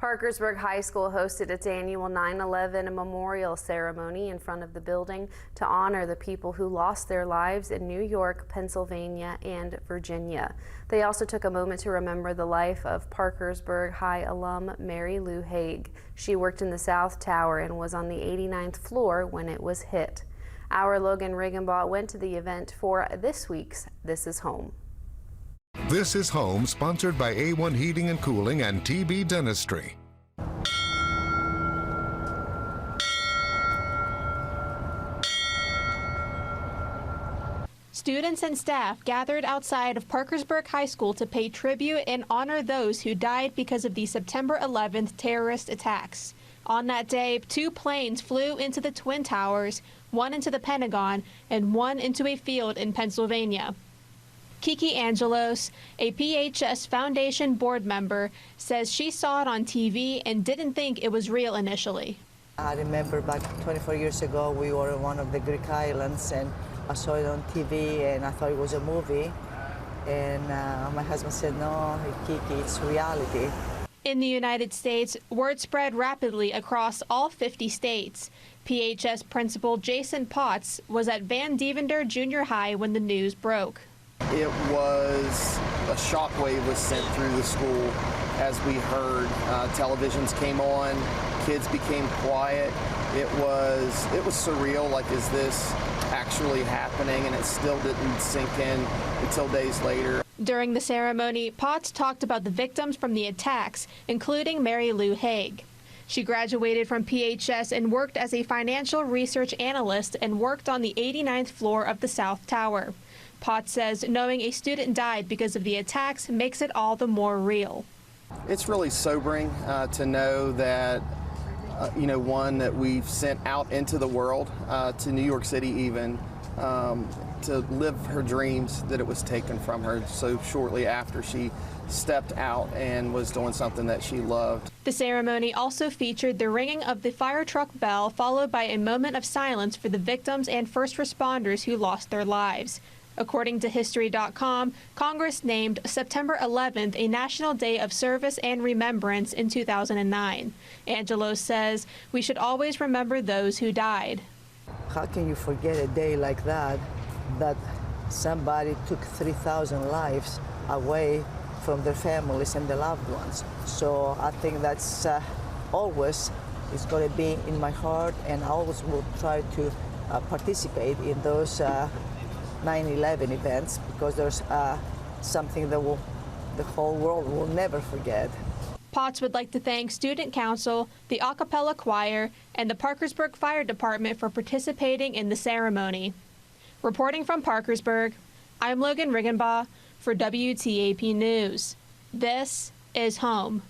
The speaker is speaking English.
Parkersburg High School hosted its annual 9/11 memorial ceremony in front of the building to honor the people who lost their lives in New York, Pennsylvania, and Virginia. They also took a moment to remember the life of Parkersburg High alum Mary Lou Haig. She worked in the South Tower and was on the 89th floor when it was hit. Our Logan Riggenbaugh went to the event for this week's This Is Home. This is Home, sponsored by A1 Heating and Cooling and TB Dentistry. Students and staff gathered outside of Parkersburg High School to pay tribute and honor those who died because of the September 11th terrorist attacks. On that day, 2 planes flew into the Twin Towers, 1 into the Pentagon, and 1 into a field in Pennsylvania. Kiki Angelos, a PHS Foundation board member, says she saw it on TV and didn't think it was real initially. I remember back 24 years ago, we were on one of the Greek islands, and I saw it on TV, and I thought it was a movie. And my husband said, "No, Kiki, it's reality." In the United States, word spread rapidly across all 50 states. PHS principal Jason Potts was at Van Devender Junior High when the news broke. It was a shockwave was sent through the school as we heard. Televisions came on, kids became quiet. It was surreal. Like, is this actually happening? And it still didn't sink in until days later. During the ceremony, Potts talked about the victims from the attacks, including Mary Lou Haig. She graduated from PHS and worked as a financial research analyst and worked on the 89th floor of the South Tower. Potts says knowing a student died because of the attacks makes it all the more real. It's really sobering to know that, one that we've sent out into the world, to New York City even, to live her dreams, that it was taken from her so shortly after she stepped out and was doing something that she loved. The ceremony also featured the ringing of the fire truck bell, followed by a moment of silence for the victims and first responders who lost their lives. According to History.com, Congress named September 11th a National Day of Service and Remembrance in 2009. Angelos says we should always remember those who died. How can you forget a day like that somebody took 3,000 lives away from their families and their loved ones? So I think that's always is going to be in my heart, and I always will try to participate in those 9/11 events, because there's something that the whole world will never forget. Potts would like to thank Student Council, the a cappella choir, and the Parkersburg Fire Department for participating in the ceremony. Reporting from Parkersburg, I'm Logan Riggenbaugh for WTAP News. This is Home.